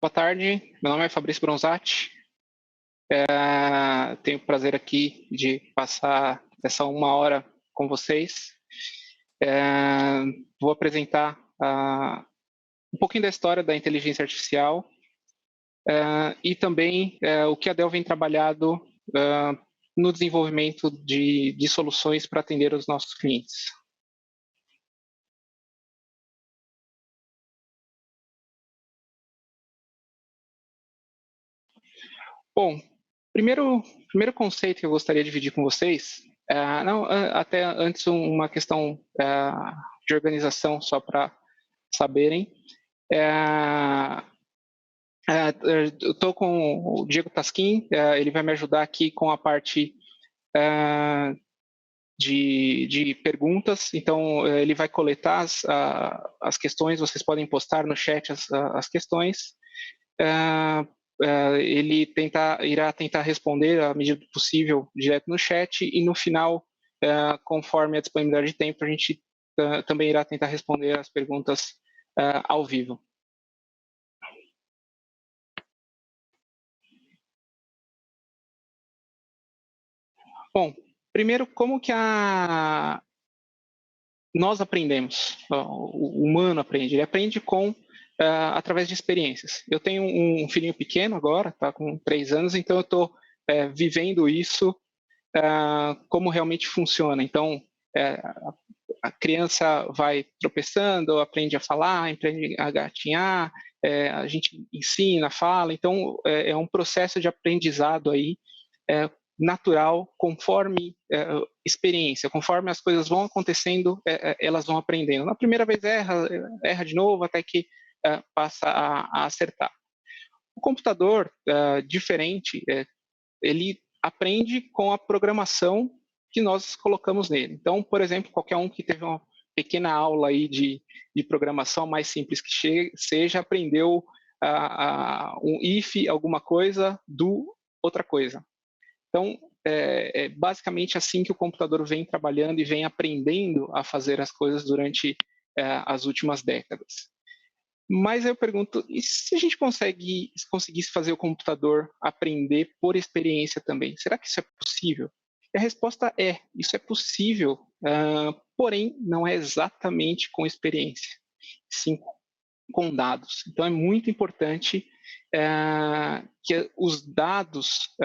Boa tarde, meu nome é Fabrício Bronzatti. Tenho o prazer aqui de passar essa 1 hora com vocês. Vou apresentar um pouquinho da história da inteligência artificial e também o que a Dell vem trabalhando no desenvolvimento de soluções para atender os nossos clientes. Bom, primeiro conceito que eu gostaria de dividir com vocês, até antes uma questão de organização, só para saberem. Eu estou com o Diego Tasquim, ele vai me ajudar aqui com a parte de perguntas, então ele vai coletar as questões, vocês podem postar no chat as questões. Ele irá tentar responder à medida do possível direto no chat e no final, conforme a disponibilidade de tempo, a gente também irá tentar responder as perguntas ao vivo. Bom, primeiro, como que nós aprendemos? O humano aprende. Ele aprende através de experiências. Eu tenho um filhinho pequeno agora, está com 3 anos, então eu estou vivendo isso, como realmente funciona. Então, a criança vai tropeçando, aprende a falar, aprende a gatinhar, a gente ensina, fala. Então, é um processo de aprendizado aí, natural, conforme experiência, conforme as coisas vão acontecendo, elas vão aprendendo. Na primeira vez erra de novo, até que passa a acertar. O computador, diferente, ele aprende com a programação que nós colocamos nele. Então, por exemplo, qualquer um que teve uma pequena aula aí de programação, mais simples que seja, aprendeu um if, alguma coisa, do outra coisa. Então, é basicamente assim que o computador vem trabalhando e vem aprendendo a fazer as coisas durante as últimas décadas. Mas eu pergunto, e se a gente conseguisse fazer o computador aprender por experiência também? Será que isso é possível? E a resposta é, isso é possível, porém não é exatamente com experiência, sim com dados. Então é muito importante que os dados,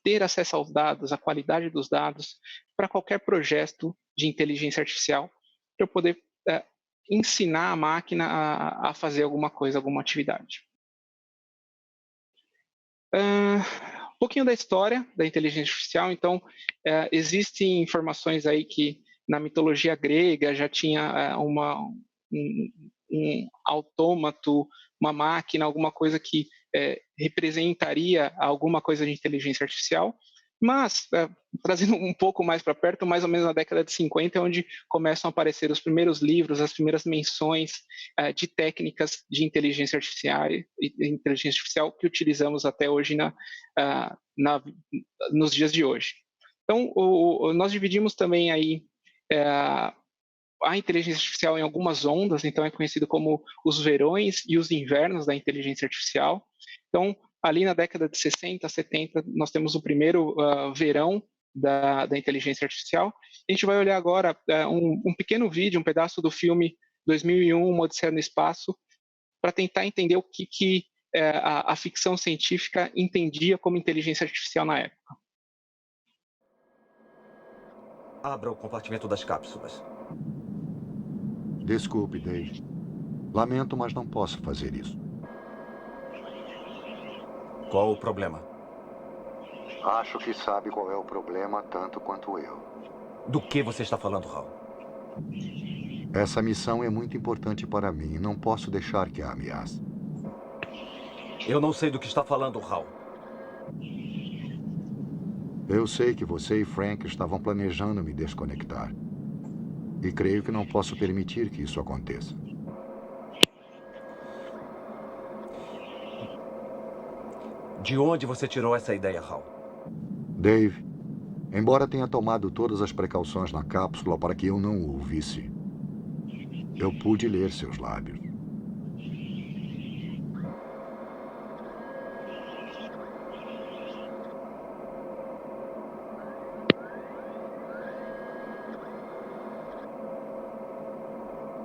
ter acesso aos dados, a qualidade dos dados, para qualquer projeto de inteligência artificial, para eu poder ensinar a máquina a fazer alguma coisa, alguma atividade. Um pouquinho da história da inteligência artificial. Então, existem informações aí que na mitologia grega já tinha um autômato, uma máquina, alguma coisa que representaria alguma coisa de inteligência artificial. Mas, trazendo um pouco mais para perto, mais ou menos na década de 50, é onde começam a aparecer os primeiros livros, as primeiras menções de técnicas de inteligência artificial que utilizamos até hoje nos dias de hoje. Então, nós dividimos também aí a inteligência artificial em algumas ondas, então é conhecido como os verões e os invernos da inteligência artificial. Então, ali na década de 60, 70, nós temos o primeiro verão da inteligência artificial. A gente vai olhar agora um pequeno vídeo, um pedaço do filme 2001, Uma Odisseia no Espaço, para tentar entender o que a ficção científica entendia como inteligência artificial na época. Abra o compartimento das cápsulas. Desculpe, Dave. Lamento, mas não posso fazer isso. Qual o problema? Acho que sabe qual é o problema tanto quanto eu. Do que você está falando, Hal? Essa missão é muito importante para mim e não posso deixar que a ameace. Eu não sei do que está falando, Hal. Eu sei que você e Frank estavam planejando me desconectar. E creio que não posso permitir que isso aconteça. De onde você tirou essa ideia, Hal? Dave, embora tenha tomado todas as precauções na cápsula para que eu não o ouvisse, eu pude ler seus lábios.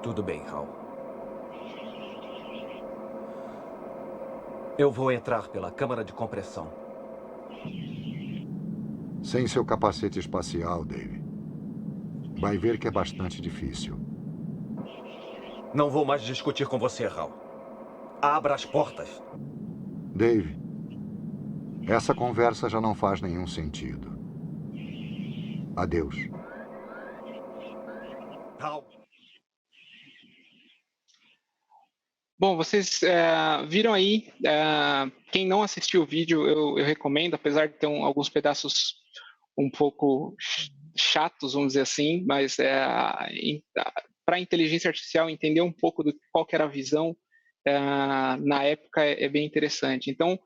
Tudo bem, Hal. Eu vou entrar pela câmara de compressão. Sem seu capacete espacial, Dave. Vai ver que é bastante difícil. Não vou mais discutir com você, Hal. Abra as portas. Dave, essa conversa já não faz nenhum sentido. Adeus. Hal. Bom, vocês viram aí, quem não assistiu o vídeo, eu recomendo, apesar de ter alguns pedaços um pouco chatos, vamos dizer assim, mas para a inteligência artificial entender um pouco qual que era a visão na época é bem interessante. Então,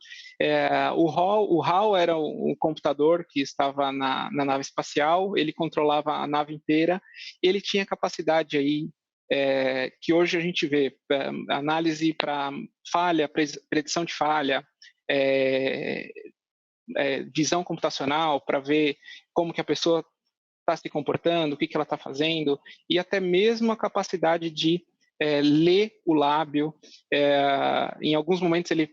o HAL era um computador que estava na nave espacial, ele controlava a nave inteira, ele tinha capacidade aí que hoje a gente vê, análise para falha, predição de falha, visão computacional para ver como que a pessoa está se comportando, o que ela está fazendo, e até mesmo a capacidade de ler o lábio. Em alguns momentos ele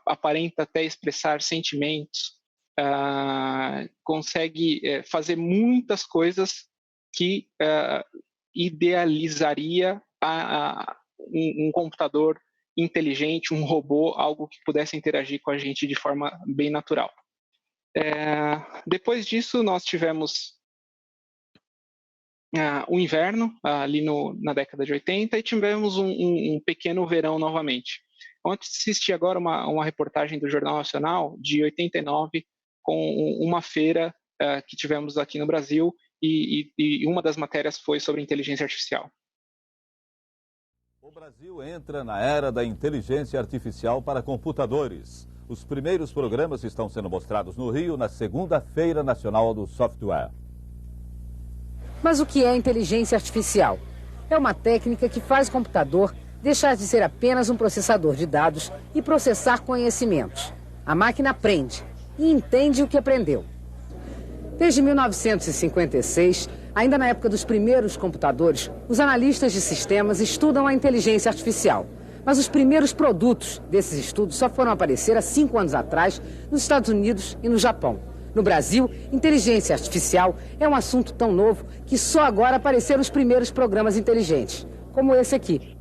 aparenta até expressar sentimentos, consegue fazer muitas coisas que idealizaria um computador inteligente, um robô, algo que pudesse interagir com a gente de forma bem natural. Depois disso, nós tivemos o inverno, ali na década de 80, e tivemos um pequeno verão novamente. Ontem assisti agora uma reportagem do Jornal Nacional, de 89, com uma feira que tivemos aqui no Brasil, e uma das matérias foi sobre inteligência artificial. O Brasil entra na era da inteligência artificial para computadores. Os primeiros programas estão sendo mostrados no Rio na Segunda-feira Nacional do Software. Mas o que é inteligência artificial? É uma técnica que faz o computador deixar de ser apenas um processador de dados e processar conhecimentos. A máquina aprende e entende o que aprendeu. Desde 1956, ainda na época dos primeiros computadores, os analistas de sistemas estudam a inteligência artificial. Mas os primeiros produtos desses estudos só foram aparecer há 5 anos atrás nos Estados Unidos e no Japão. No Brasil, inteligência artificial é um assunto tão novo que só agora apareceram os primeiros programas inteligentes, como esse aqui.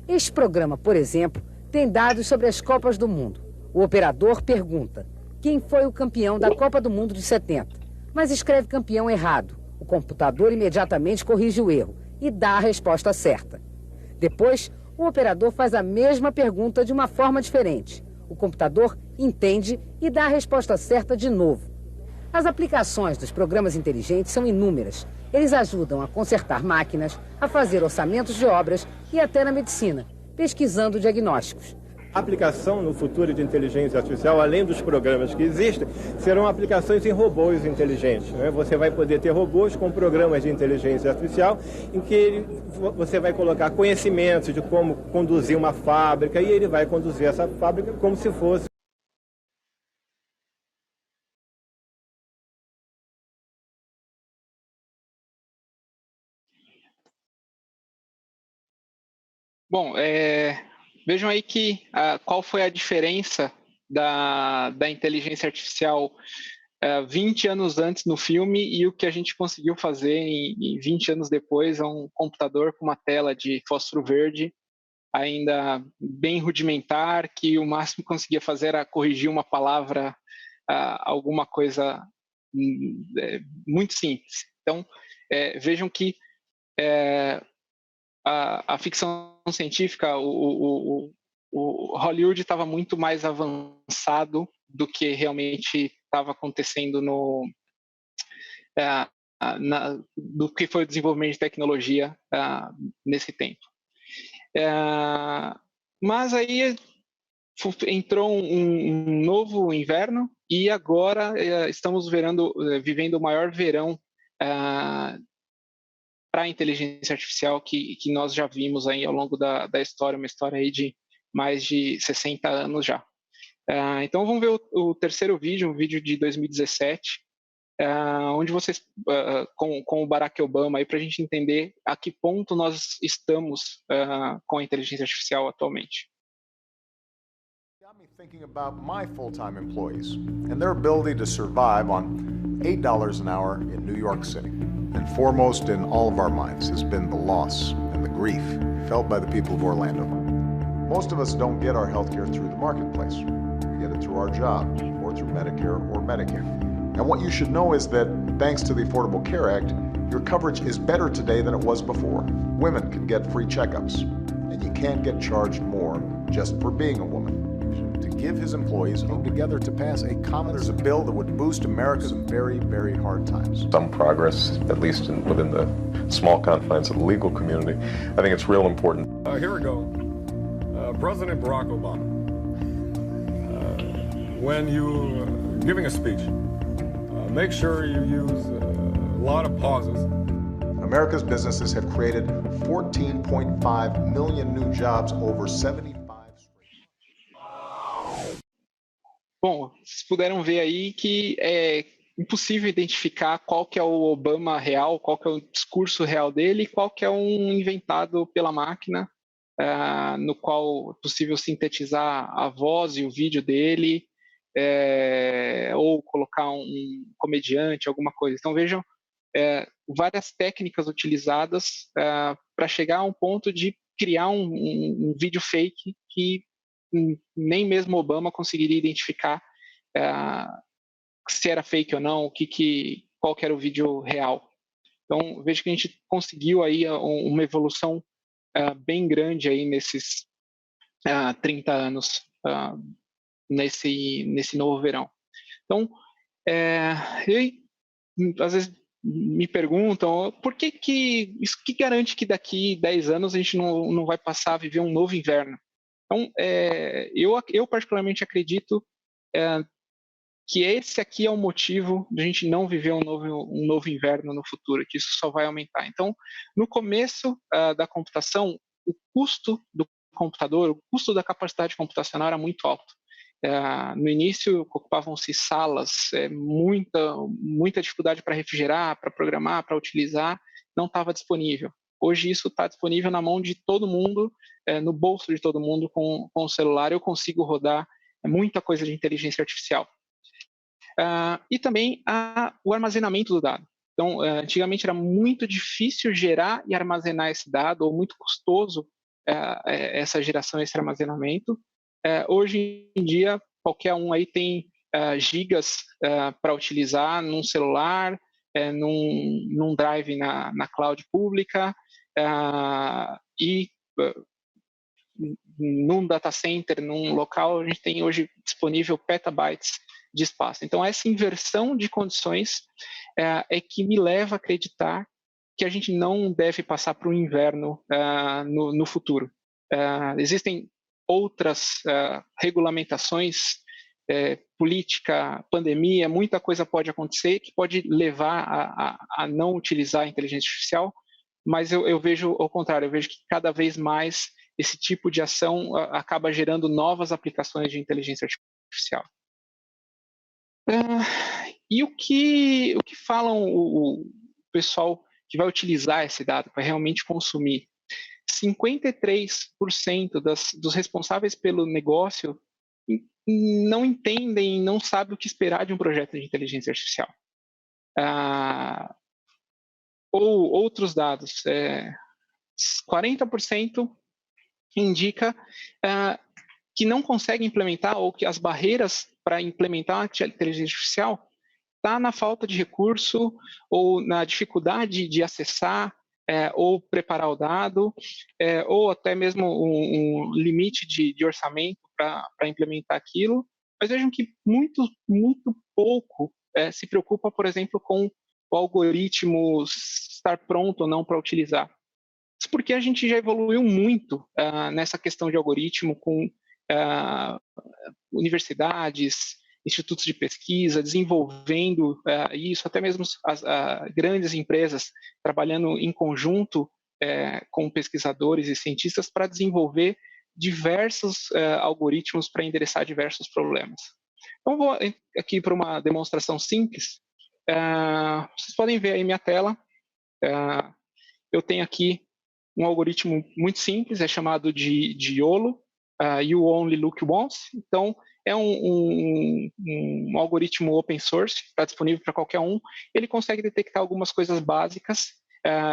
Este programa, por exemplo, tem dados sobre as Copas do Mundo. O operador pergunta: quem foi o campeão da Copa do Mundo de 70? Mas escreve campeão errado. O computador imediatamente corrige o erro e dá a resposta certa. Depois, o operador faz a mesma pergunta de uma forma diferente. O computador entende e dá a resposta certa de novo. As aplicações dos programas inteligentes são inúmeras. Eles ajudam a consertar máquinas, a fazer orçamentos de obras e até na medicina, pesquisando diagnósticos. A aplicação no futuro de inteligência artificial, além dos programas que existem, serão aplicações em robôs inteligentes, né? Você vai poder ter robôs com programas de inteligência artificial em que você vai colocar conhecimentos de como conduzir uma fábrica e ele vai conduzir essa fábrica como se fosse. Bom, vejam aí qual foi a diferença da inteligência artificial 20 anos antes no filme e o que a gente conseguiu fazer em 20 anos depois, um computador com uma tela de fósforo verde, ainda bem rudimentar, que o máximo que conseguia fazer era corrigir uma palavra, alguma coisa muito simples. Então, vejam que a ficção científica, o Hollywood estava muito mais avançado do que realmente estava acontecendo do que foi o desenvolvimento de tecnologia nesse tempo. Mas aí entrou um novo inverno e agora estamos vivendo o maior verão para a inteligência artificial que nós já vimos aí ao longo da história, uma história aí de mais de 60 anos já. Então vamos ver o terceiro vídeo, um vídeo de 2017, onde vocês, com o Barack Obama, para a gente entender a que ponto nós estamos com a inteligência artificial atualmente. Got me thinking about my full-time employees and their ability to survive on $8 an hour in New York City. And foremost in all of our minds has been the loss and the grief felt by the people of Orlando. Most of us don't get our health care through the marketplace. We get it through our job or through Medicare or Medicare. And what you should know is that thanks to the Affordable Care Act, your coverage is better today than it was before. Women can get free checkups, and you can't get charged more just for being a woman. To give his employees come together to pass a common, there's a bill that would boost America's very, very hard times. Some progress, at least within the small confines of the legal community. I think it's real important. Here we go. President Barack Obama, when you're giving a speech, make sure you use a lot of pauses. America's businesses have created 14.5 million new jobs over 75 Bom, vocês puderam ver aí que é impossível identificar qual que é o Obama real, qual que é o discurso real dele e qual que é um inventado pela máquina, no qual é possível sintetizar a voz e o vídeo dele, ou colocar um comediante, alguma coisa. Então vejam várias técnicas utilizadas para chegar a um ponto de criar um vídeo fake que nem mesmo Obama conseguiria identificar se era fake ou não, qual que era o vídeo real. Então vejo que a gente conseguiu aí uma evolução bem grande aí nesses 30 anos nesse novo verão. Então, às vezes me perguntam por que isso que garante que daqui 10 anos a gente não vai passar a viver um novo inverno. Então, eu particularmente acredito que esse aqui é o motivo de a gente não viver um novo inverno no futuro, que isso só vai aumentar. Então, no começo da computação, o custo do computador, o custo da capacidade computacional era muito alto. No início, ocupavam-se salas, muita dificuldade para refrigerar, para programar, para utilizar, não estava disponível. Hoje isso está disponível na mão de todo mundo, no bolso de todo mundo com o celular. Eu consigo rodar muita coisa de inteligência artificial. E também o armazenamento do dado. Então, antigamente era muito difícil gerar e armazenar esse dado, ou muito custoso essa geração, esse armazenamento. Hoje em dia, qualquer um aí tem gigas para utilizar num celular, num drive na cloud pública, e num data center, num local, a gente tem hoje disponível petabytes de espaço. Então, essa inversão de condições é que me leva a acreditar que a gente não deve passar para o inverno no futuro. Existem outras regulamentações, política, pandemia, muita coisa pode acontecer que pode levar a não utilizar a inteligência artificial, mas eu vejo ao contrário, eu vejo que cada vez mais esse tipo de ação acaba gerando novas aplicações de inteligência artificial. E o que falam o pessoal que vai utilizar esse dado, para realmente consumir? 53% dos responsáveis pelo negócio não entendem, não sabem o que esperar de um projeto de inteligência artificial. Ou outros dados, 40% indica que não consegue implementar, ou que as barreiras para implementar a inteligência artificial está na falta de recurso, ou na dificuldade de acessar, ou preparar o dado, ou até mesmo um limite de orçamento para implementar aquilo. Mas vejam que muito pouco se preocupa, por exemplo, com o algoritmo estar pronto ou não para utilizar. Isso porque a gente já evoluiu muito nessa questão de algoritmo, com universidades, institutos de pesquisa, desenvolvendo isso, até mesmo as grandes empresas trabalhando em conjunto com pesquisadores e cientistas para desenvolver diversos algoritmos para endereçar diversos problemas. Então, vou aqui para uma demonstração simples. Vocês podem ver aí minha tela. Eu tenho aqui um algoritmo muito simples, é chamado de YOLO, You Only Look Once. Então, é um algoritmo open source, está disponível para qualquer um. Ele consegue detectar algumas coisas básicas,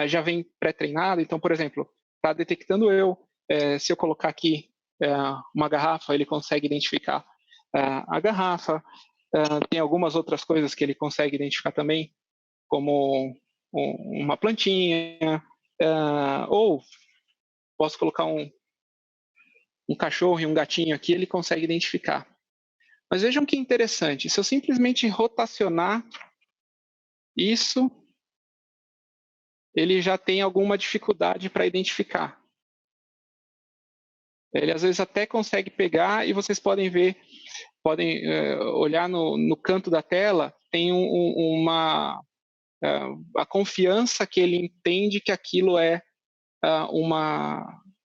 já vem pré-treinado. Então, por exemplo, está detectando se eu colocar aqui uma garrafa, ele consegue identificar a garrafa. Tem algumas outras coisas que ele consegue identificar também, como uma plantinha, ou posso colocar um cachorro e um gatinho aqui, ele consegue identificar. Mas vejam que interessante, se eu simplesmente rotacionar isso, ele já tem alguma dificuldade para identificar. Ele às vezes até consegue pegar, e vocês podem ver, podem olhar no canto da tela, tem a confiança que ele entende que aquilo é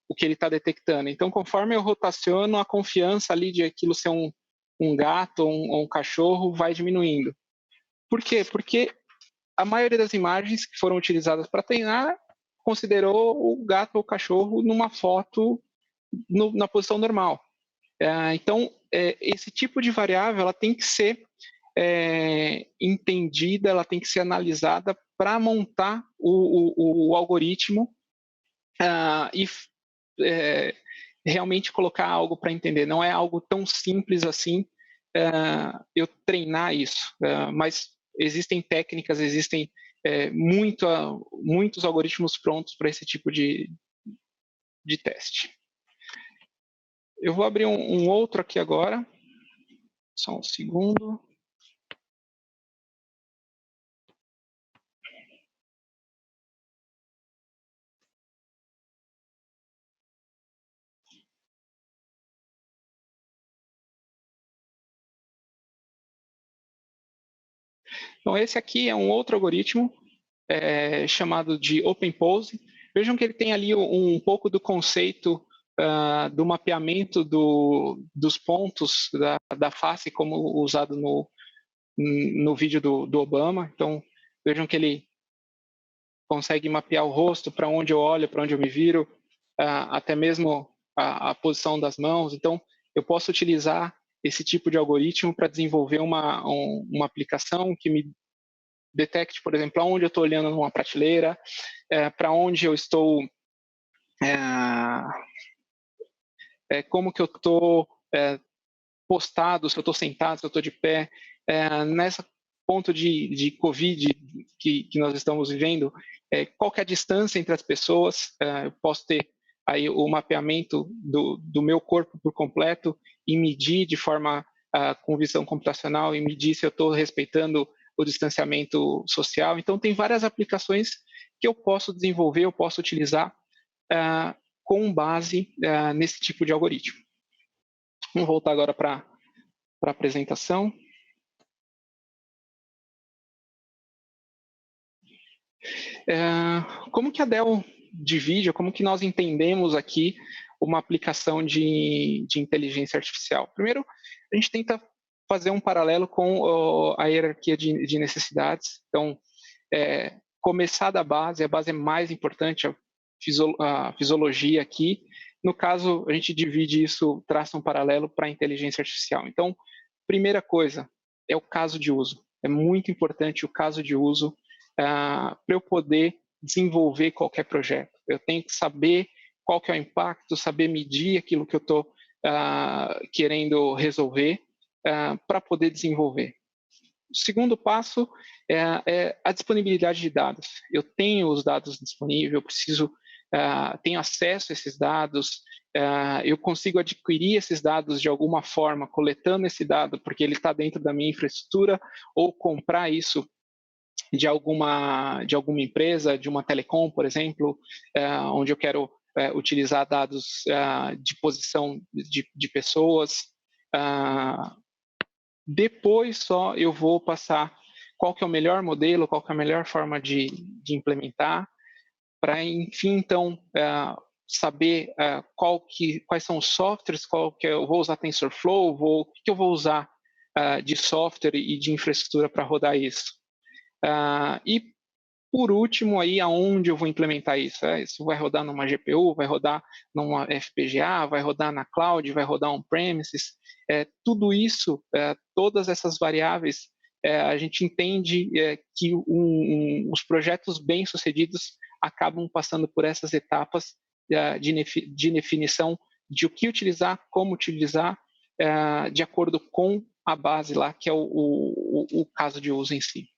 o que ele está detectando. Então, conforme eu rotaciono, a confiança ali de aquilo ser um gato ou um cachorro vai diminuindo. Por quê? Porque a maioria das imagens que foram utilizadas para treinar considerou o gato ou o cachorro numa foto na posição normal. Então, esse tipo de variável ela tem que ser entendida, ela tem que ser analisada para montar o algoritmo e realmente colocar algo para entender. Não é algo tão simples assim eu treinar isso, mas existem técnicas, existem muitos algoritmos prontos para esse tipo de teste. Eu vou abrir um outro aqui agora, só um segundo. Então, esse aqui é um outro algoritmo chamado de OpenPose. Vejam que ele tem ali um pouco do conceito do mapeamento dos pontos da face, como usado no vídeo do Obama. Então, vejam que ele consegue mapear o rosto, para onde eu olho, para onde eu me viro, até mesmo a posição das mãos. Então, eu posso utilizar esse tipo de algoritmo para desenvolver uma aplicação que me detecte, por exemplo, aonde eu estou olhando numa prateleira, para onde eu estou, como que eu estou postado, se eu estou sentado, se eu estou de pé. Nesse ponto de Covid que nós estamos vivendo, qual que é a distância entre as pessoas? Eu posso ter aí o mapeamento do meu corpo por completo e medir de forma com visão computacional e medir se eu estou respeitando o distanciamento social. Então, tem várias aplicações que eu posso desenvolver, eu posso utilizar com base nesse tipo de algoritmo. Vamos voltar agora para a apresentação. Como que a Dell divide, como que nós entendemos aqui uma aplicação de inteligência artificial? Primeiro, a gente tenta fazer um paralelo com a hierarquia de necessidades. Então, começar da base, a base é mais importante, a fisiologia aqui. No caso, a gente divide isso, traça um paralelo para a inteligência artificial. Então, primeira coisa é o caso de uso. É muito importante o caso de uso para eu poder desenvolver qualquer projeto. Eu tenho que saber qual que é o impacto, saber medir aquilo que eu estou querendo resolver para poder desenvolver. O segundo passo é a disponibilidade de dados. Eu tenho os dados disponíveis, eu preciso, tenho acesso a esses dados, eu consigo adquirir esses dados de alguma forma, coletando esse dado, porque ele está dentro da minha infraestrutura, ou comprar isso de alguma empresa, de uma telecom, por exemplo, onde eu quero utilizar dados de posição de pessoas. Depois só eu vou passar qual que é o melhor modelo, qual que é a melhor forma de implementar, para, enfim, então, saber quais são os softwares, eu vou usar TensorFlow, o que eu vou usar de software e de infraestrutura para rodar isso. E, por último, aí, aonde eu vou implementar isso? Isso vai rodar numa GPU, vai rodar numa FPGA, vai rodar na cloud, vai rodar on-premises. Tudo isso, todas essas variáveis, a gente entende que os projetos bem-sucedidos acabam passando por essas etapas de definição de o que utilizar, como utilizar, de acordo com a base lá, que é o caso de uso em si.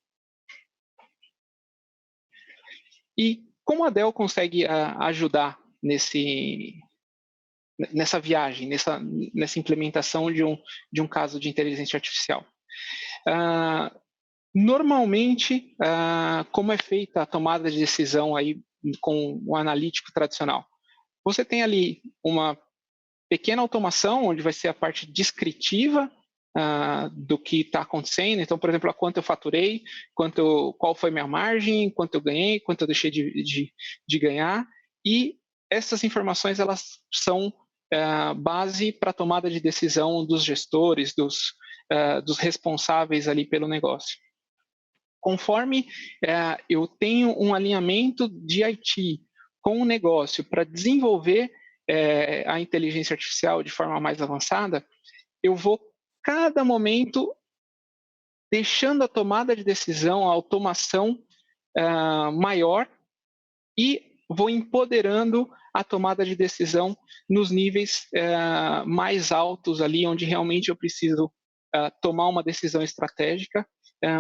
E como a Dell consegue ajudar nessa viagem, nessa implementação de um caso de inteligência artificial? Normalmente, como é feita a tomada de decisão aí com o analítico tradicional? Você tem ali uma pequena automação, onde vai ser a parte descritiva do que está acontecendo. Então, por exemplo, quanto eu faturei, qual foi minha margem, quanto eu ganhei, quanto eu deixei de ganhar. E essas informações, elas são base para a tomada de decisão dos gestores, dos responsáveis ali pelo negócio. Conforme eu tenho um alinhamento de IT com o negócio para desenvolver a inteligência artificial de forma mais avançada, eu vou, cada momento, deixando a tomada de decisão, a automação maior, e vou empoderando a tomada de decisão nos níveis mais altos, ali onde realmente eu preciso tomar uma decisão estratégica,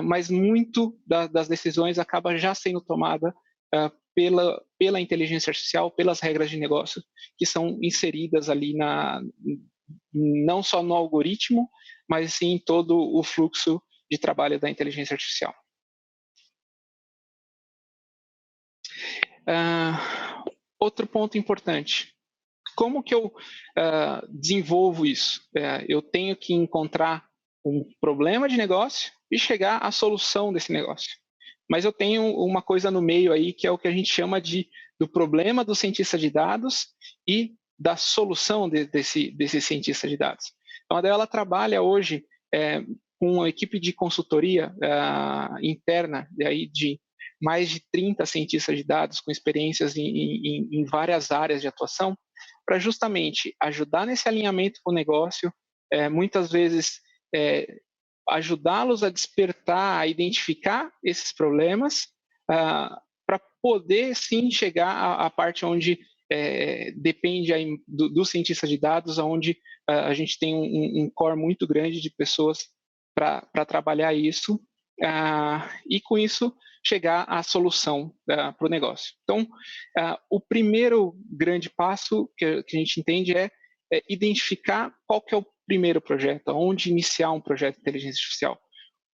mas muito das decisões acaba já sendo tomada pela inteligência artificial, pelas regras de negócio que são inseridas ali não só no algoritmo, mas sim em todo o fluxo de trabalho da inteligência artificial. Outro ponto importante: como que eu desenvolvo isso? Eu tenho que encontrar um problema de negócio e chegar à solução desse negócio. Mas eu tenho uma coisa no meio aí, que é o que a gente chama do problema do cientista de dados e da solução desse cientista de dados. Então, a Dell, ela trabalha hoje com uma equipe de consultoria interna de mais de 30 cientistas de dados com experiências em várias áreas de atuação, para justamente ajudar nesse alinhamento com o negócio, muitas vezes ajudá-los a despertar, a identificar esses problemas, para poder, sim, chegar à parte onde depende aí do cientista de dados, onde a gente tem um core muito grande de pessoas para trabalhar isso, e com isso chegar à solução para o negócio. Então, o primeiro grande passo que a gente entende é identificar qual que é o primeiro projeto, onde iniciar um projeto de inteligência artificial.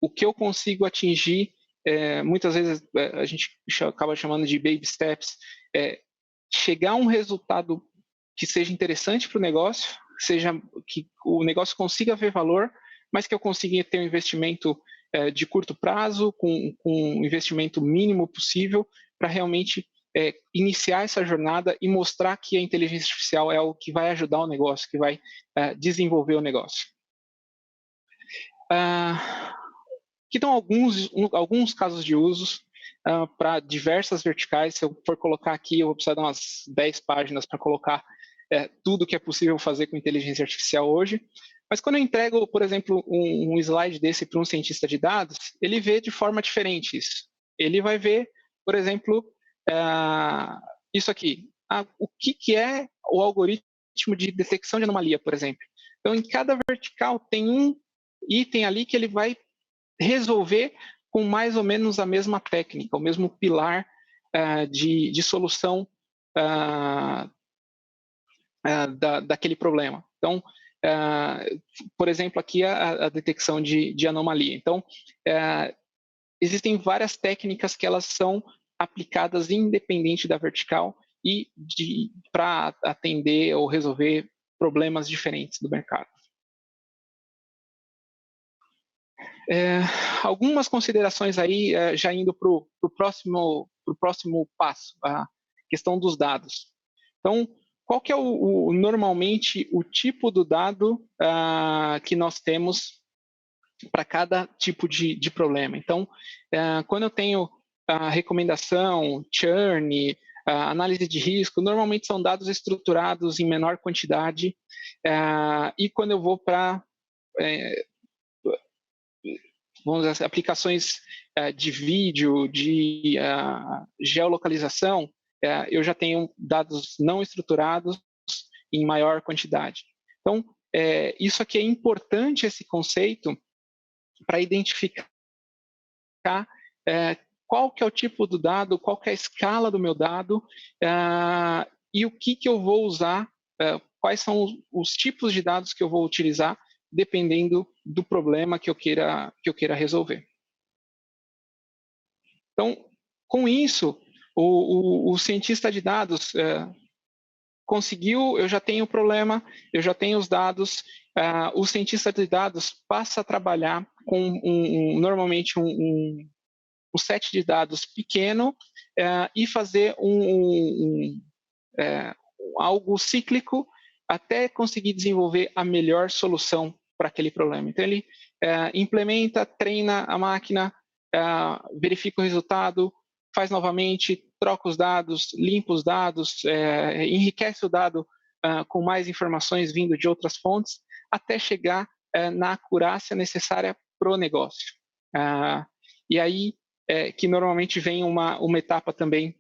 O que eu consigo atingir, muitas vezes a gente acaba chamando de baby steps, chegar a um resultado que seja interessante para o negócio, que o negócio consiga ver valor, mas que eu consiga ter um investimento de curto prazo, com um investimento mínimo possível, para realmente iniciar essa jornada e mostrar que a inteligência artificial é o que vai ajudar o negócio, que vai desenvolver o negócio. Aqui estão alguns casos de usos para diversas verticais. Se eu for colocar aqui, eu vou precisar de umas 10 páginas para colocar tudo que é possível fazer com inteligência artificial hoje. Mas quando eu entrego, por exemplo, um slide desse para um cientista de dados, ele vê de forma diferente isso. Ele vai ver, por exemplo, isso aqui. O que é o algoritmo de detecção de anomalia, por exemplo? Então, em cada vertical tem um item ali que ele vai resolver com mais ou menos a mesma técnica, o mesmo pilar de solução daquele problema. Então, por exemplo, aqui a detecção de anomalia. Então, existem várias técnicas que elas são aplicadas independente da vertical e para atender ou resolver problemas diferentes do mercado. Algumas considerações aí, já indo para o próximo passo, a questão dos dados. Então, qual que é normalmente o tipo do dado que nós temos para cada tipo de problema. Então, quando eu tenho a recomendação, churn, análise de risco, normalmente são dados estruturados em menor quantidade, e quando eu vou para vamos dizer, aplicações de vídeo, de geolocalização, eu já tenho dados não estruturados em maior quantidade. Então, isso aqui é importante, esse conceito, para identificar qual que é o tipo do dado, qual que é a escala do meu dado, e o que eu vou usar, quais são os tipos de dados que eu vou utilizar, dependendo do problema que eu queira resolver. Então, com isso, o cientista de dados conseguiu, eu já tenho o problema, eu já tenho os dados, o cientista de dados passa a trabalhar com normalmente um set de dados pequeno e fazer algo cíclico até conseguir desenvolver a melhor solução para aquele problema. Então, ele implementa, treina a máquina, verifica o resultado, faz novamente, troca os dados, limpa os dados, enriquece o dado com mais informações vindo de outras fontes, até chegar na acurácia necessária para o negócio. E aí que normalmente vem uma etapa também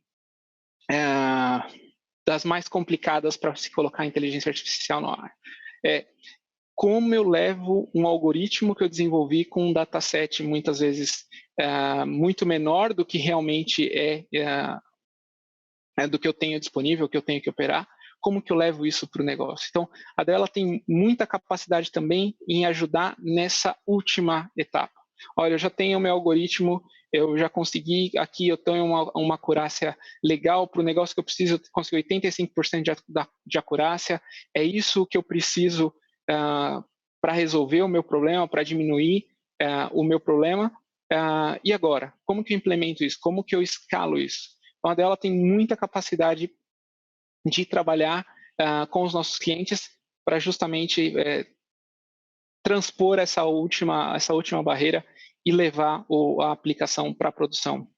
das mais complicadas para se colocar a inteligência artificial no ar. Como eu levo um algoritmo que eu desenvolvi com um dataset muitas vezes muito menor do que realmente do que eu tenho disponível, que eu tenho que operar, como que eu levo isso para o negócio? Então, a Dell tem muita capacidade também em ajudar nessa última etapa. Olha, eu já tenho o meu algoritmo, eu já consegui, aqui eu tenho uma acurácia legal para o negócio que eu preciso, eu consegui 85% de acurácia, é isso que eu preciso para resolver o meu problema, para diminuir o meu problema. E agora, como que eu implemento isso? Como que eu escalo isso? Então, a Dell tem muita capacidade de trabalhar com os nossos clientes para justamente transpor essa última barreira e levar a aplicação para a produção.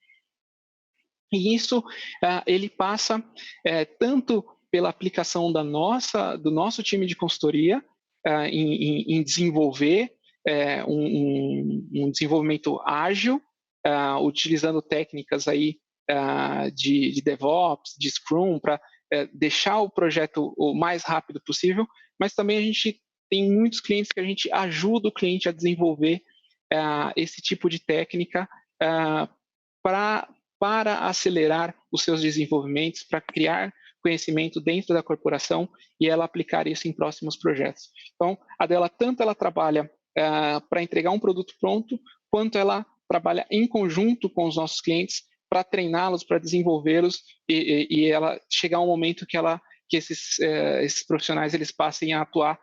E isso ele passa tanto pela aplicação do nosso time de consultoria em desenvolver um desenvolvimento ágil, utilizando técnicas aí de DevOps, de Scrum, para deixar o projeto o mais rápido possível, mas também a gente tem muitos clientes que a gente ajuda o cliente a desenvolver esse tipo de técnica para acelerar os seus desenvolvimentos, para criar conhecimento dentro da corporação e ela aplicar isso em próximos projetos. Então, a Dell tanto ela trabalha para entregar um produto pronto, quanto ela trabalha em conjunto com os nossos clientes para treiná-los, para desenvolvê-los e ela chegar um momento que esses profissionais eles passem a atuar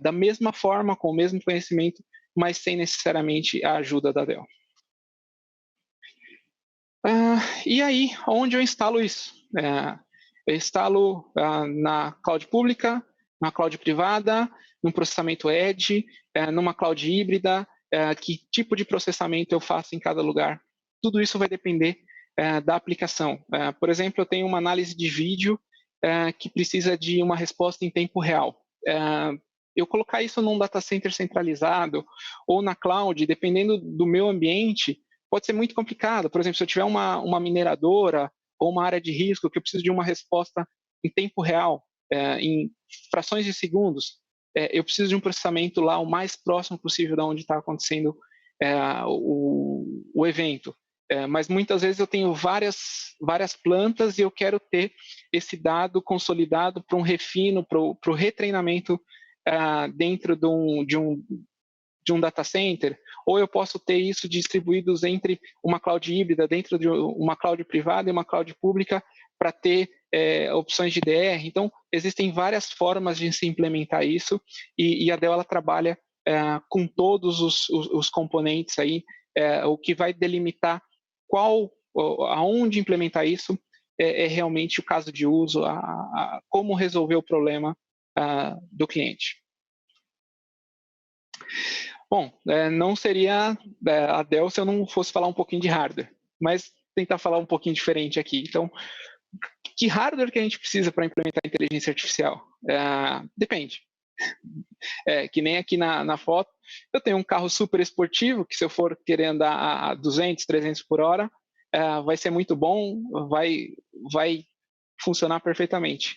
da mesma forma, com o mesmo conhecimento, mas sem necessariamente a ajuda da Dell. E aí, onde eu instalo isso? Eu instalo na cloud pública, na cloud privada, no processamento edge, numa cloud híbrida, que tipo de processamento eu faço em cada lugar. Tudo isso vai depender da aplicação. Por exemplo, eu tenho uma análise de vídeo que precisa de uma resposta em tempo real. Eu colocar isso num data center centralizado ou na cloud, dependendo do meu ambiente, pode ser muito complicado. Por exemplo, se eu tiver uma mineradora ou uma área de risco que eu preciso de uma resposta em tempo real, em frações de segundos, eu preciso de um processamento lá o mais próximo possível de onde está acontecendo o evento. Mas muitas vezes eu tenho várias plantas e eu quero ter esse dado consolidado para um refino, para o retreinamento dentro de um data center, ou eu posso ter isso distribuídos entre uma cloud híbrida, dentro de uma cloud privada e uma cloud pública, para ter opções de DR. Então, existem várias formas de se implementar isso, e a Dell ela trabalha com todos os componentes aí, o que vai delimitar aonde implementar isso é realmente o caso de uso, como resolver o problema do cliente. Bom, não seria a Dell se eu não fosse falar um pouquinho de hardware, mas tentar falar um pouquinho diferente aqui. Então, que hardware que a gente precisa para implementar inteligência artificial? Depende. Que nem aqui na foto, eu tenho um carro super esportivo, que se eu for querer andar a 200, 300 por hora, vai ser muito bom, vai funcionar perfeitamente.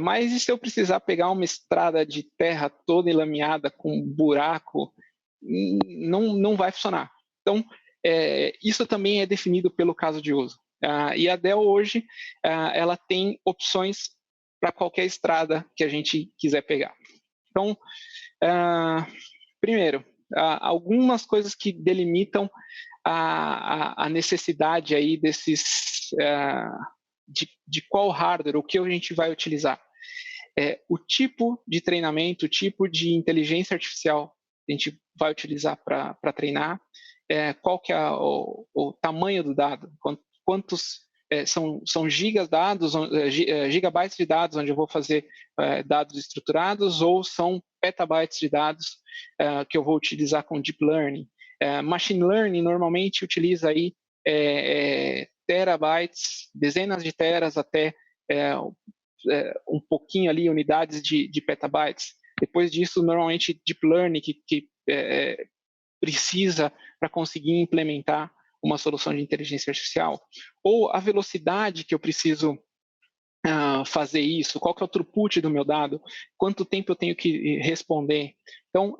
Mas e se eu precisar pegar uma estrada de terra toda enlameada, com buraco, não vai funcionar. Então, isso também é definido pelo caso de uso. E a Dell hoje, ela tem opções para qualquer estrada que a gente quiser pegar. Então, primeiro, algumas coisas que delimitam a necessidade aí desses, de qual hardware, o que a gente vai utilizar. O tipo de treinamento, o tipo de inteligência artificial que a gente vai utilizar para treinar, qual que é o tamanho do dado, quantos são gigabytes de dados onde eu vou fazer dados estruturados, ou são petabytes de dados que eu vou utilizar com Deep Learning. Machine Learning normalmente utiliza aí terabytes, dezenas de teras até um pouquinho ali, unidades de petabytes. Depois disso, normalmente Deep Learning que precisa para conseguir implementar uma solução de inteligência artificial, ou a velocidade que eu preciso fazer isso, qual que é o throughput do meu dado, quanto tempo eu tenho que responder. Então,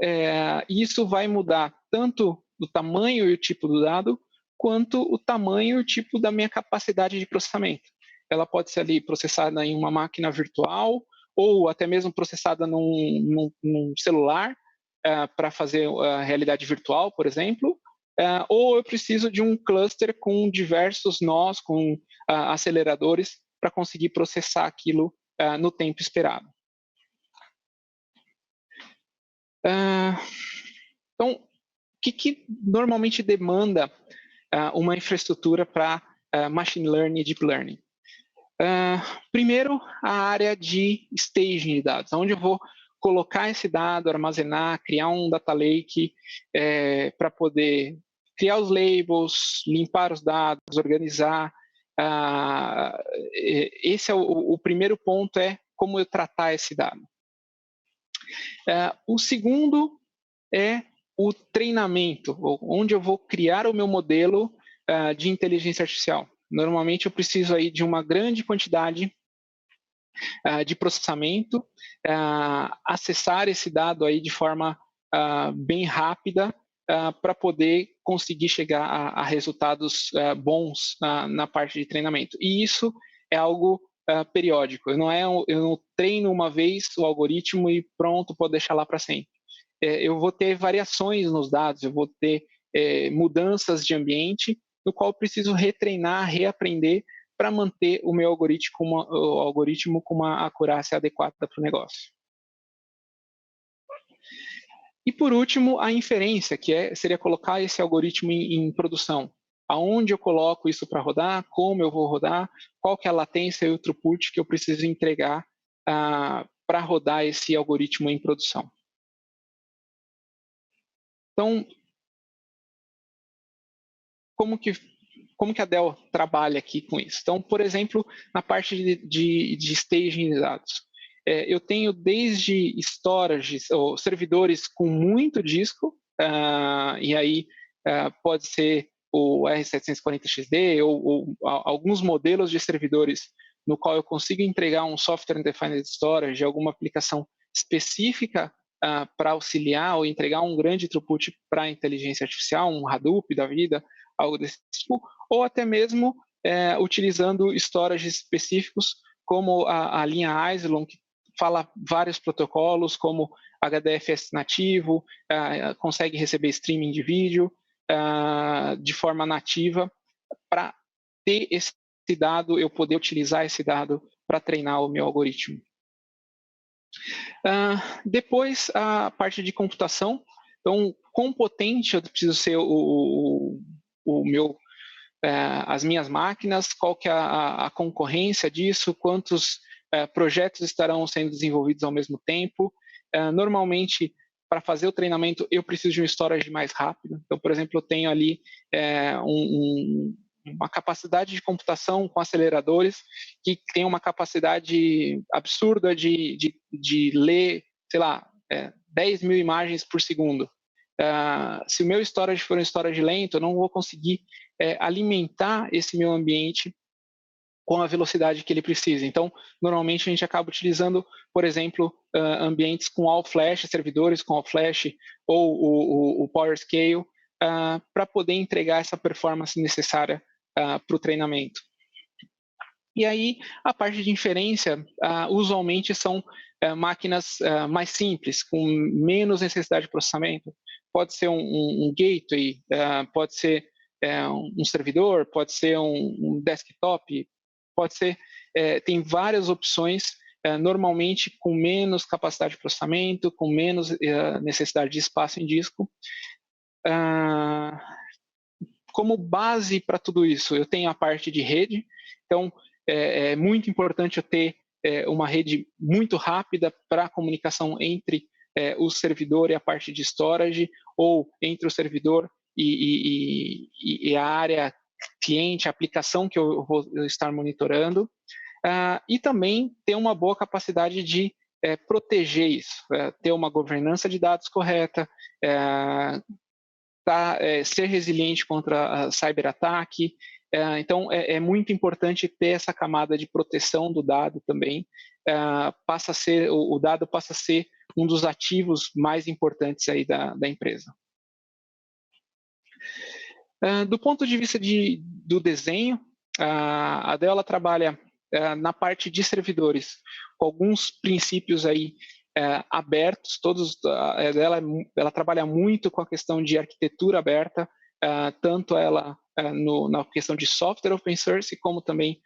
isso vai mudar tanto o tamanho e o tipo do dado, quanto o tamanho e o tipo da minha capacidade de processamento. Ela pode ser ali processada em uma máquina virtual, ou até mesmo processada num celular, para fazer a realidade virtual, por exemplo, ou eu preciso de um cluster com diversos nós, com aceleradores, para conseguir processar aquilo no tempo esperado. Então, o que normalmente demanda uma infraestrutura para Machine Learning e Deep Learning? Primeiro, a área de staging de dados, onde eu vou colocar esse dado, armazenar, criar um data lake para poder criar os labels, limpar os dados, organizar. Esse é o primeiro ponto, como eu tratar esse dado. O segundo é o treinamento, onde eu vou criar o meu modelo de inteligência artificial. Normalmente eu preciso aí de uma grande quantidade de processamento, acessar esse dado aí de forma bem rápida para poder conseguir chegar a resultados bons na parte de treinamento. E isso é algo periódico. Eu não treino uma vez o algoritmo e pronto, pode deixar lá para sempre. Eu vou ter variações nos dados, eu vou ter mudanças de ambiente, no qual eu preciso retreinar, reaprender para manter o meu algoritmo com uma acurácia adequada para o negócio. E por último, a inferência, que seria colocar esse algoritmo em produção. Aonde eu coloco isso para rodar, como eu vou rodar, qual que é a latência e o throughput que eu preciso entregar para rodar esse algoritmo em produção. Então, como que a Dell trabalha aqui com isso? Então, por exemplo, na parte de staging de dados, eu tenho desde storages ou servidores com muito disco, e aí pode ser o R740XD ou alguns modelos de servidores no qual eu consigo entregar um Software Defined Storage, alguma aplicação específica para auxiliar ou entregar um grande throughput para a inteligência artificial, um Hadoop da vida, algo desse tipo, ou até mesmo utilizando storages específicos, como a linha Isilon, que fala vários protocolos, como HDFS nativo, consegue receber streaming de vídeo de forma nativa, para ter esse dado, eu poder utilizar esse dado para treinar o meu algoritmo. Depois, a parte de computação. Então, quão potente eu preciso ser as minhas máquinas, qual que é a concorrência disso, quantos projetos estarão sendo desenvolvidos ao mesmo tempo. Normalmente, para fazer o treinamento, eu preciso de um storage mais rápido. Então, por exemplo, eu tenho ali uma capacidade de computação com aceleradores que tem uma capacidade absurda de ler, sei lá, 10 mil imagens por segundo. Se o meu storage for um storage lento, eu não vou conseguir alimentar esse meu ambiente com a velocidade que ele precisa. Então, normalmente a gente acaba utilizando, por exemplo, ambientes com all flash, servidores com all flash ou o PowerScale para poder entregar essa performance necessária para o treinamento. E aí, a parte de inferência, usualmente são máquinas mais simples, com menos necessidade de processamento. Pode ser um gateway, pode ser um servidor, pode ser um desktop, pode ser, tem várias opções, normalmente com menos capacidade de processamento, com menos necessidade de espaço em disco. Como base para tudo isso, eu tenho a parte de rede, então é muito importante eu ter uma rede muito rápida para a comunicação entre o servidor e a parte de storage, ou entre o servidor e a área cliente, a aplicação que eu vou estar monitorando, e também ter uma boa capacidade de proteger isso, ter uma governança de dados correta, ser resiliente contra cyberataque. Então, é muito importante ter essa camada de proteção do dado também. O dado passa a ser um dos ativos mais importantes aí da empresa. Do ponto de vista do desenho, a Dell ela trabalha na parte de servidores com alguns princípios aí abertos. Ela trabalha muito com a questão de arquitetura aberta, tanto ela na questão de software open source, como também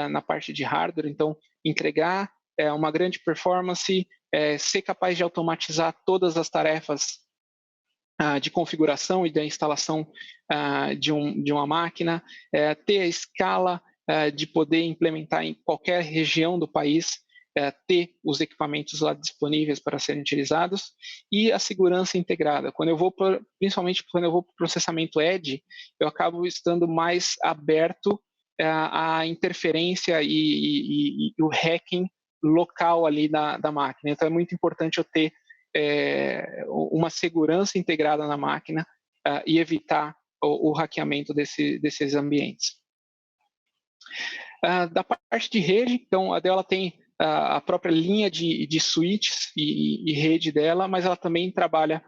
na parte de hardware. Então, entregar uma grande performance, ser capaz de automatizar todas as tarefas de configuração e da instalação de uma máquina, ter a escala de poder implementar em qualquer região do país, ter os equipamentos lá disponíveis para serem utilizados, e a segurança integrada. Principalmente quando eu vou para o processamento Edge, eu acabo estando mais aberto à interferência e o hacking local ali da máquina. Então é muito importante eu ter uma segurança integrada na máquina e evitar o hackeamento desses ambientes. Da parte de rede, então a Dell ela tem a própria linha de switches e rede dela, mas ela também trabalha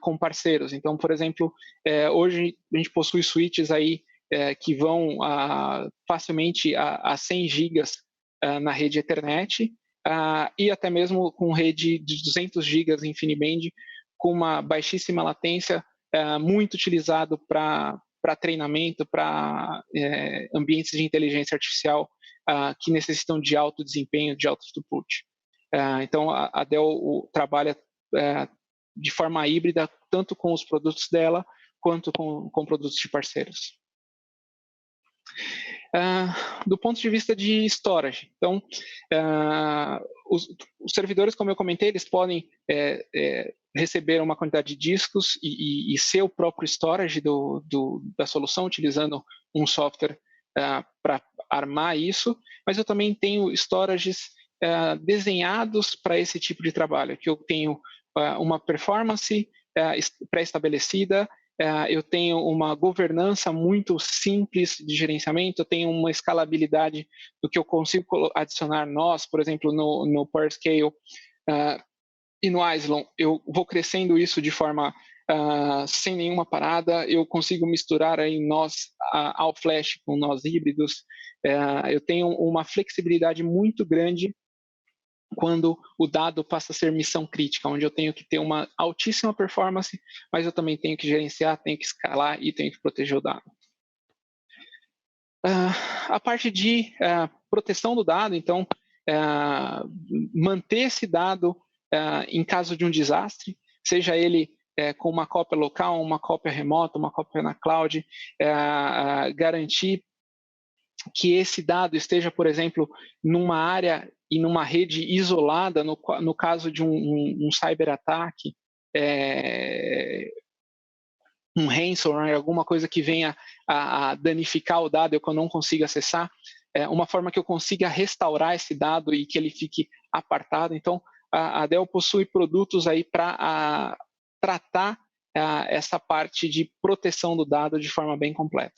com parceiros. Então, por exemplo, hoje a gente possui switches aí que vão facilmente a 100 gigas na rede Ethernet, e até mesmo com rede de 200 gigas InfiniBand, com uma baixíssima latência, muito utilizado para treinamento, para ambientes de inteligência artificial que necessitam de alto desempenho, de alto throughput. Então, a Dell trabalha de forma híbrida, tanto com os produtos dela, quanto com produtos de parceiros. Do ponto de vista de storage, então, os servidores, como eu comentei, eles podem receber uma quantidade de discos e ser o próprio storage da solução, utilizando um software para armar isso, mas eu também tenho storages desenhados para esse tipo de trabalho, que eu tenho uma performance pré-estabelecida, eu tenho uma governança muito simples de gerenciamento, eu tenho uma escalabilidade do que eu consigo adicionar nós, por exemplo, no PowerScale e no Isilon, eu vou crescendo isso de forma sem nenhuma parada, eu consigo misturar aí nós all flash com nós híbridos, eu tenho uma flexibilidade muito grande quando o dado passa a ser missão crítica, onde eu tenho que ter uma altíssima performance, mas eu também tenho que gerenciar, tenho que escalar e tenho que proteger o dado. A parte de proteção do dado, então, manter esse dado em caso de um desastre, seja ele com uma cópia local, uma cópia remota, uma cópia na cloud, garantir que esse dado esteja, por exemplo, numa área e numa rede isolada, no caso de um cyberataque, um ransomware, alguma coisa que venha a danificar o dado e que eu não consiga acessar, uma forma que eu consiga restaurar esse dado e que ele fique apartado. Então, a Dell possui produtos aí para tratar essa parte de proteção do dado de forma bem completa.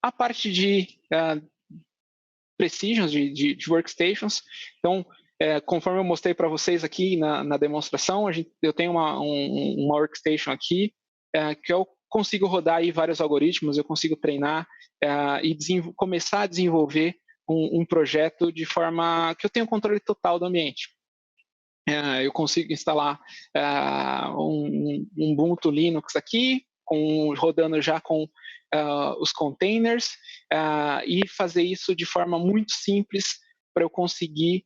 A parte de precisions, de workstations, então, conforme eu mostrei para vocês aqui na demonstração, eu tenho uma workstation aqui, que eu consigo rodar aí vários algoritmos, eu consigo treinar e começar a desenvolver um projeto de forma que eu tenho controle total do ambiente. Eu consigo instalar um Ubuntu Linux aqui, rodando já com os containers, e fazer isso de forma muito simples para eu conseguir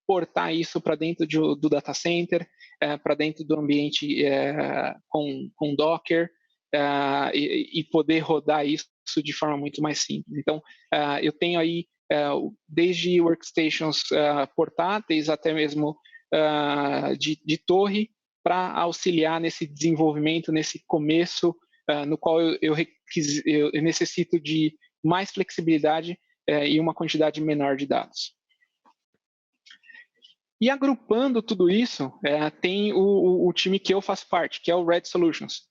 portar isso para dentro do data center, para dentro do ambiente com Docker, e poder rodar isso de forma muito mais simples. Então, eu tenho aí desde workstations portáteis até mesmo de torre, para auxiliar nesse desenvolvimento, nesse começo, no qual eu necessito de mais flexibilidade e uma quantidade menor de dados. E agrupando tudo isso, tem o time que eu faço parte, que é o Red Solutions,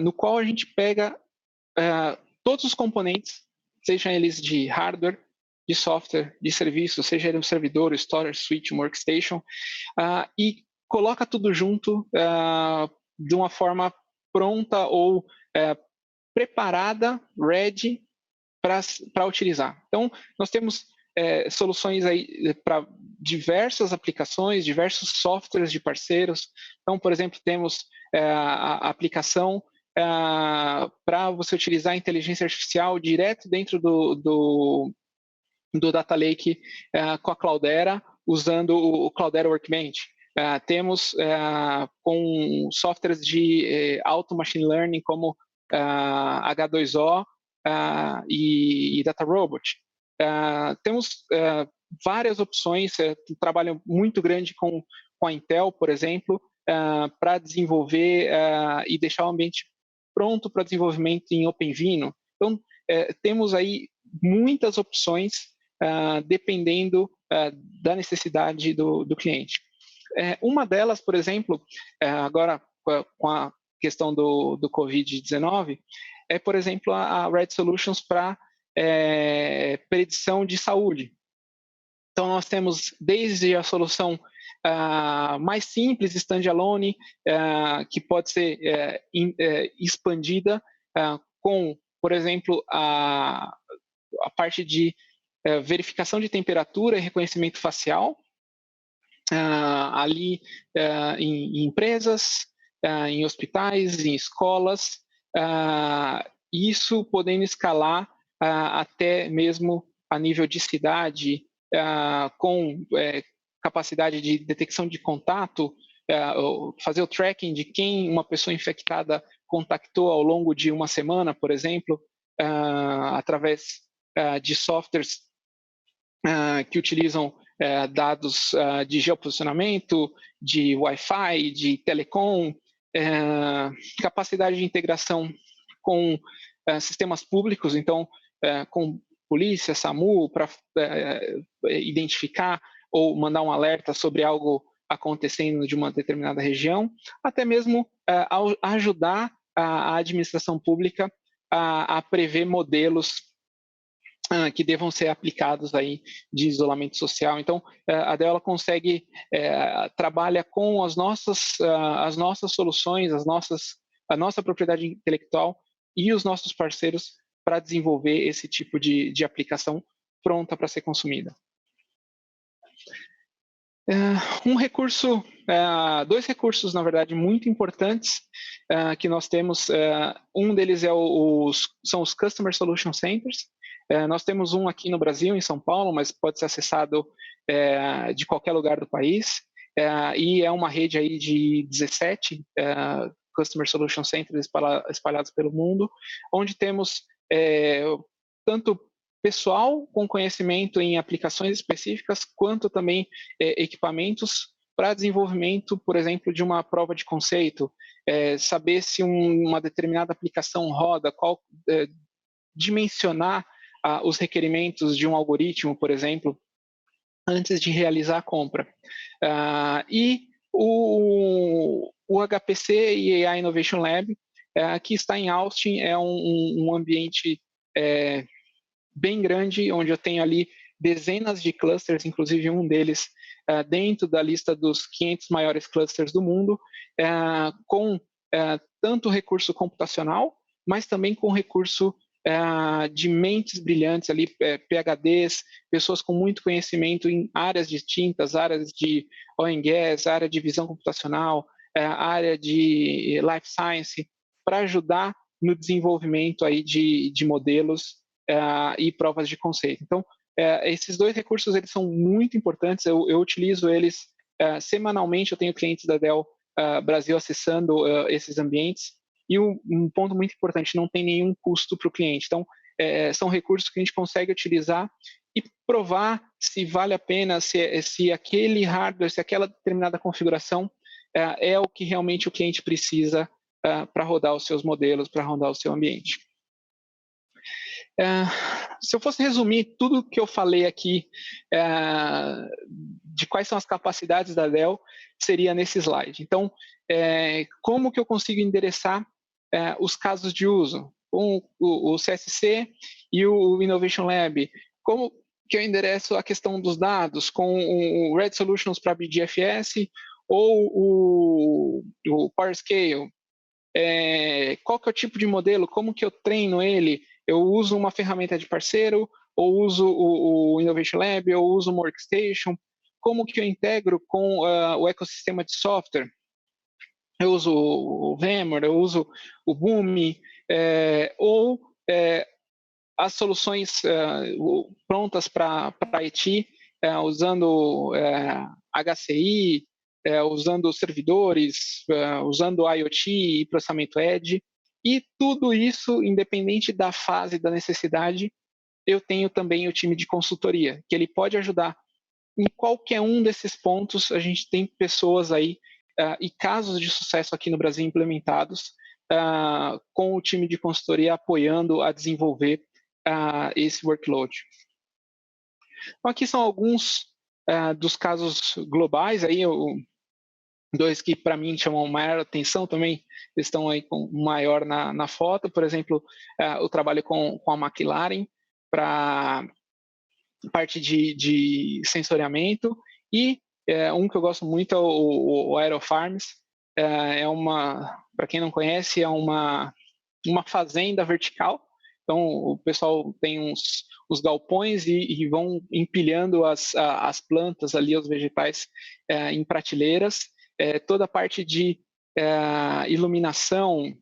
no qual a gente pega todos os componentes, sejam eles de hardware, de software, de serviço, seja ele um servidor, storage, switch, workstation, e coloca tudo junto de uma forma pronta ou preparada, ready, para utilizar. Então, nós temos soluções aí para diversas aplicações, diversos softwares de parceiros. Então, por exemplo, temos a aplicação para você utilizar a inteligência artificial direto dentro do Data Lake com a Cloudera, usando o Cloudera Workbench. Temos com softwares de Auto Machine Learning como H2O e DataRobot. Temos várias opções, um trabalho muito grande com a Intel, por exemplo, para desenvolver e deixar o ambiente pronto para desenvolvimento em OpenVINO. Então, temos aí muitas opções dependendo da necessidade do cliente. Uma delas, por exemplo, agora com a questão do Covid-19, por exemplo, a Red Solutions para predição de saúde. Então, nós temos desde a solução mais simples, standalone, que pode ser expandida com, por exemplo, a parte de verificação de temperatura e reconhecimento facial, ali em empresas, em hospitais, em escolas, isso podendo escalar até mesmo a nível de cidade, com capacidade de detecção de contato, fazer o tracking de quem uma pessoa infectada contactou ao longo de uma semana, por exemplo, através de softwares que utilizam dados de geoposicionamento, de Wi-Fi, de telecom, capacidade de integração com sistemas públicos, então, com polícia, SAMU, para identificar ou mandar um alerta sobre algo acontecendo de uma determinada região, até mesmo ajudar a administração pública a prever modelos que devam ser aplicados aí de isolamento social. Então, a Dell consegue, trabalha com as nossas soluções, a nossa propriedade intelectual e os nossos parceiros para desenvolver esse tipo de aplicação pronta para ser consumida. Dois recursos, na verdade, muito importantes que nós temos. Um deles são os Customer Solution Centers. Nós temos um aqui no Brasil, em São Paulo, mas pode ser acessado de qualquer lugar do país. E é uma rede aí de 17 Customer Solution Centers espalhados pelo mundo, onde temos tanto pessoal com conhecimento em aplicações específicas, quanto também equipamentos para desenvolvimento, por exemplo, de uma prova de conceito, saber se uma determinada aplicação roda, dimensionar os requerimentos de um algoritmo, por exemplo, antes de realizar a compra. E o HPC e AI Innovation Lab, que está em Austin, é um ambiente bem grande, onde eu tenho ali dezenas de clusters, inclusive um deles dentro da lista dos 500 maiores clusters do mundo, com tanto recurso computacional, mas também com recurso de mentes brilhantes ali, PhDs, pessoas com muito conhecimento em áreas distintas, áreas de oil and gas, área de visão computacional, área de life science, para ajudar no desenvolvimento aí de modelos e provas de conceito. Então, esses dois recursos eles são muito importantes, eu utilizo eles semanalmente, eu tenho clientes da Dell Brasil acessando esses ambientes, e um ponto muito importante, não tem nenhum custo para o cliente. Então, são recursos que a gente consegue utilizar e provar se vale a pena, se aquele hardware, se aquela determinada configuração é o que realmente o cliente precisa para rodar os seus modelos, para rodar o seu ambiente. Se eu fosse resumir tudo que eu falei aqui, de quais são as capacidades da Dell, seria nesse slide. Então, como que eu consigo endereçar os casos de uso com o CSC e o Innovation Lab? Como que eu endereço a questão dos dados com o Red Solutions para BGFS ou o PowerScale? Qual que é o tipo de modelo? Como que eu treino ele? Eu uso uma ferramenta de parceiro, ou uso o Innovation Lab, ou uso o Workstation? Como que eu integro com o ecossistema de software? Eu uso o VMware, eu uso o Boomi, ou as soluções prontas para IT, usando HCI, usando servidores, usando IoT e processamento Edge, e tudo isso, independente da fase da necessidade, eu tenho também o time de consultoria, que ele pode ajudar em qualquer um desses pontos. A gente tem pessoas aí e casos de sucesso aqui no Brasil implementados, com o time de consultoria apoiando a desenvolver esse workload. Então, aqui são alguns dos casos globais, aí dois que para mim chamam maior atenção também, estão aí com maior na foto. Por exemplo, o trabalho com a McLaren para parte de sensoriamento, e um que eu gosto muito é o Aerofarms. Para quem não conhece, é uma fazenda vertical. Então, o pessoal tem os galpões e vão empilhando as plantas ali, os vegetais, em prateleiras. Toda a parte de iluminação,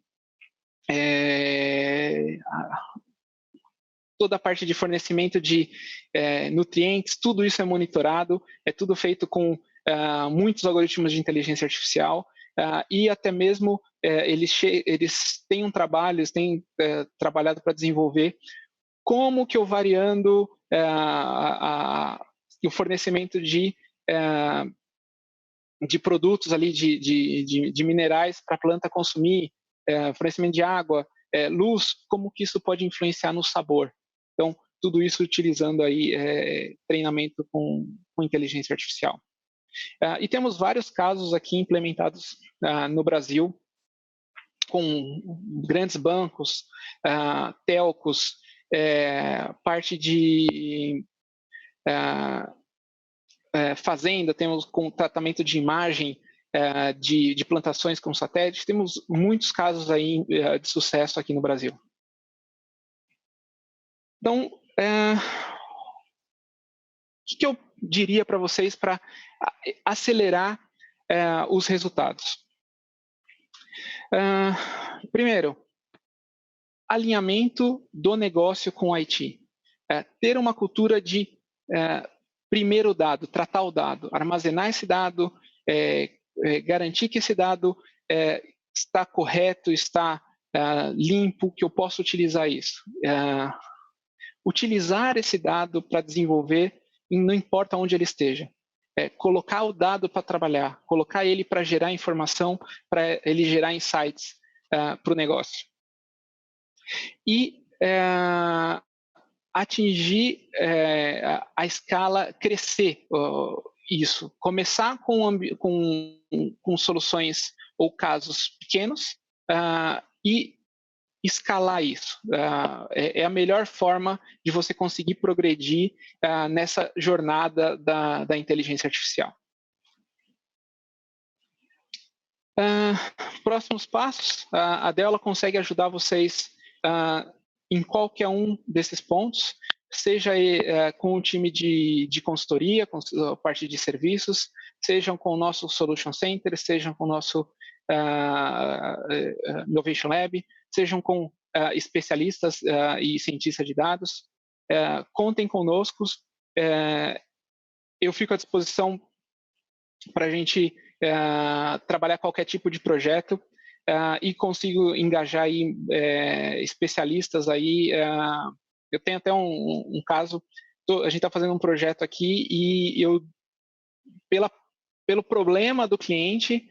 toda a parte de fornecimento de nutrientes, tudo isso é monitorado, é tudo feito com muitos algoritmos de inteligência artificial, e até mesmo eles têm eles têm trabalhado para desenvolver como que eu variando o fornecimento de produtos ali, de minerais para a planta consumir, fornecimento de água, luz, como que isso pode influenciar no sabor. Então, tudo isso utilizando aí treinamento com inteligência artificial. E temos vários casos aqui implementados no Brasil, com grandes bancos, telcos, parte de fazenda, temos com tratamento de imagem de plantações com satélite. Temos muitos casos aí de sucesso aqui no Brasil. Então, o que eu diria para vocês para acelerar os resultados? Primeiro, alinhamento do negócio com o IT. Ter uma cultura de primeiro dado, tratar o dado, armazenar esse dado, garantir que esse dado está correto, está limpo, que eu possa utilizar isso. Utilizar esse dado para desenvolver, não importa onde ele esteja. colocar o dado para trabalhar, colocar ele para gerar informação, para ele gerar insights para o negócio. E atingir a escala, crescer isso. Começar com soluções ou casos pequenos e escalar isso. É a melhor forma de você conseguir progredir nessa jornada da inteligência artificial. Próximos passos, a Dell consegue ajudar vocês em qualquer um desses pontos, seja com o time de consultoria, com a parte de serviços, sejam com o nosso Solution Center, sejam com o nosso Innovation Lab, sejam com especialistas e cientistas de dados. Contem conosco. Eu fico à disposição para a gente trabalhar qualquer tipo de projeto e consigo engajar aí, especialistas aí. Eu tenho até um caso, a gente está fazendo um projeto aqui e eu, pelo problema do cliente,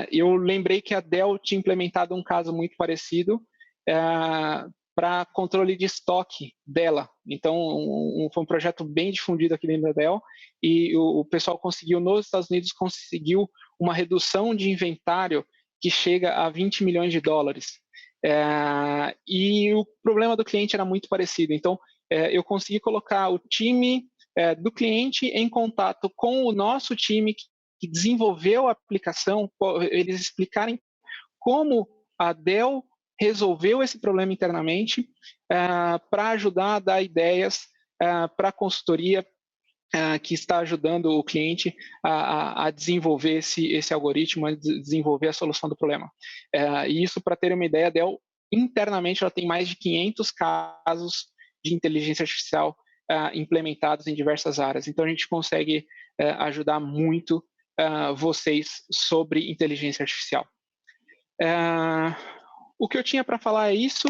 eu lembrei que a Dell tinha implementado um caso muito parecido para controle de estoque dela. Então, foi um projeto bem difundido aqui dentro da Dell e o pessoal conseguiu, nos Estados Unidos, conseguiu uma redução de inventário que chega a 20 milhões de dólares. E o problema do cliente era muito parecido. Então, eu consegui colocar o time do cliente em contato com o nosso time que desenvolveu a aplicação, eles explicarem como a Dell resolveu esse problema internamente para ajudar a dar ideias para a consultoria que está ajudando o cliente a desenvolver esse algoritmo, a desenvolver a solução do problema. E isso, para ter uma ideia, a Dell, internamente, ela tem mais de 500 casos de inteligência artificial implementados em diversas áreas. Então, a gente consegue ajudar muito vocês sobre inteligência artificial. O que eu tinha para falar é isso.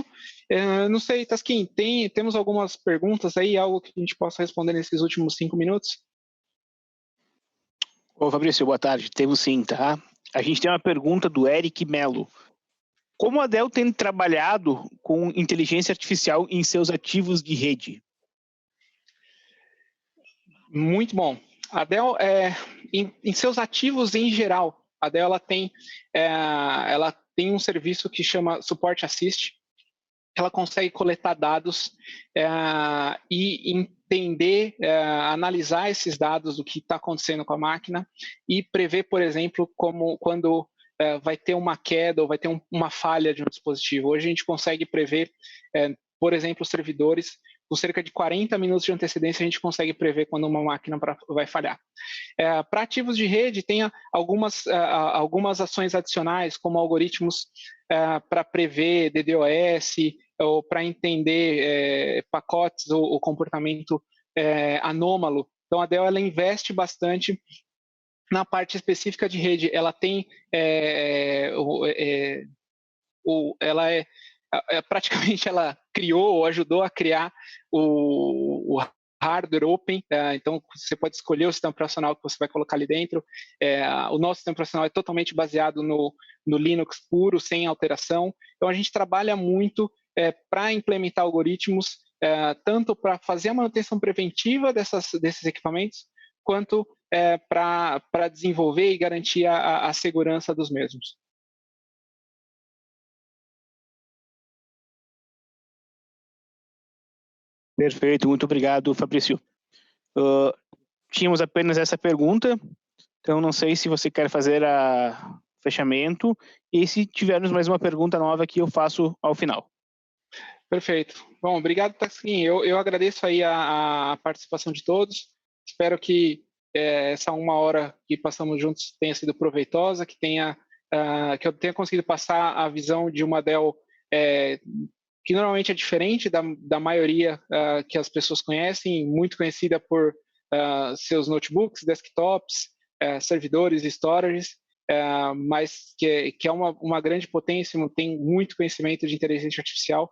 Não sei, Tasquim, temos algumas perguntas aí, algo que a gente possa responder nesses últimos 5 minutos? Ô, Fabrício, boa tarde. Temos sim, tá? A gente tem uma pergunta do Eric Melo. Como a Dell tem trabalhado com inteligência artificial em seus ativos de rede? Muito bom. A Dell, em seus ativos em geral, a Dell ela tem um serviço que chama Support Assist. Ela consegue coletar dados e entender, analisar esses dados do que está acontecendo com a máquina e prever, por exemplo, quando vai ter uma queda ou vai ter uma falha de um dispositivo. Hoje a gente consegue prever, por exemplo, os servidores, com cerca de 40 minutos de antecedência, a gente consegue prever quando uma máquina vai falhar. Para ativos de rede, tem algumas ações adicionais, como algoritmos para prever DDoS, ou para entender pacotes ou comportamento anômalo. Então, a Dell ela investe bastante na parte específica de rede. Ela tem, praticamente ela criou ou ajudou a criar o hardware open, então você pode escolher o sistema operacional que você vai colocar ali dentro. O nosso sistema operacional é totalmente baseado no Linux puro, sem alteração. Então a gente trabalha muito para implementar algoritmos, tanto para fazer a manutenção preventiva desses equipamentos, quanto para desenvolver e garantir a segurança dos mesmos. Perfeito, muito obrigado, Fabrício. Tínhamos apenas essa pergunta, então não sei se você quer fazer o fechamento, e se tivermos mais uma pergunta nova que eu faço ao final. Perfeito. Bom, obrigado, Tasquim. Eu agradeço aí a participação de todos. Espero que essa 1 hora que passamos juntos tenha sido proveitosa, que eu tenha conseguido passar a visão de uma Dell que normalmente é diferente da maioria que as pessoas conhecem, muito conhecida por seus notebooks, desktops, servidores e storages, mas que é uma grande potência, tem muito conhecimento de inteligência artificial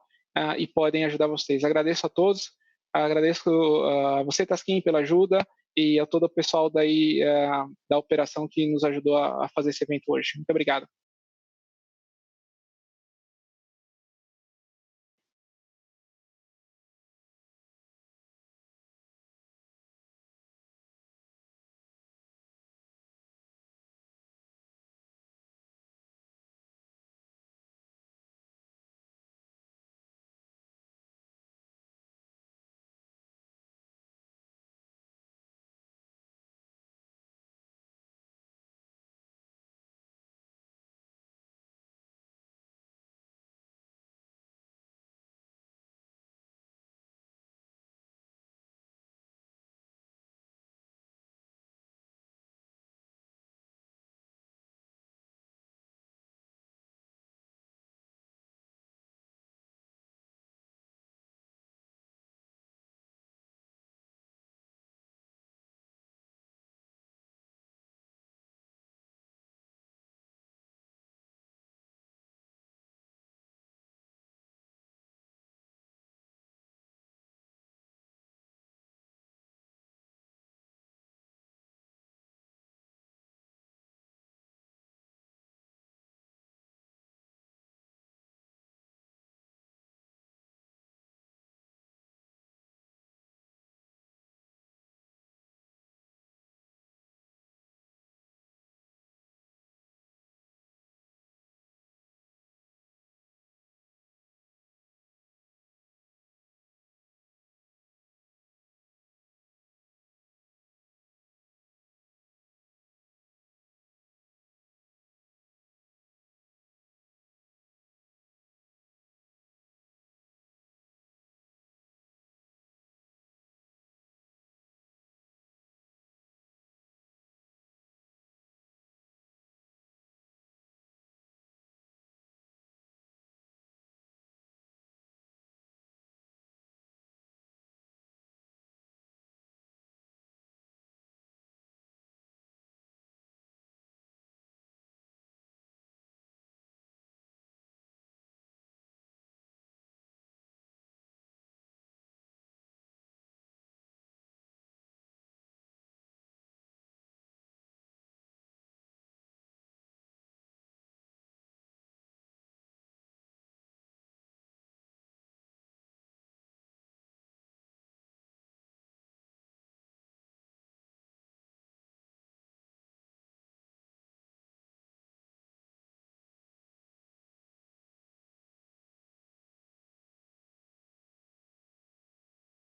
e podem ajudar vocês. Agradeço a todos, agradeço a você, Tasquim, pela ajuda e a todo o pessoal daí da operação que nos ajudou a fazer esse evento hoje. Muito obrigado.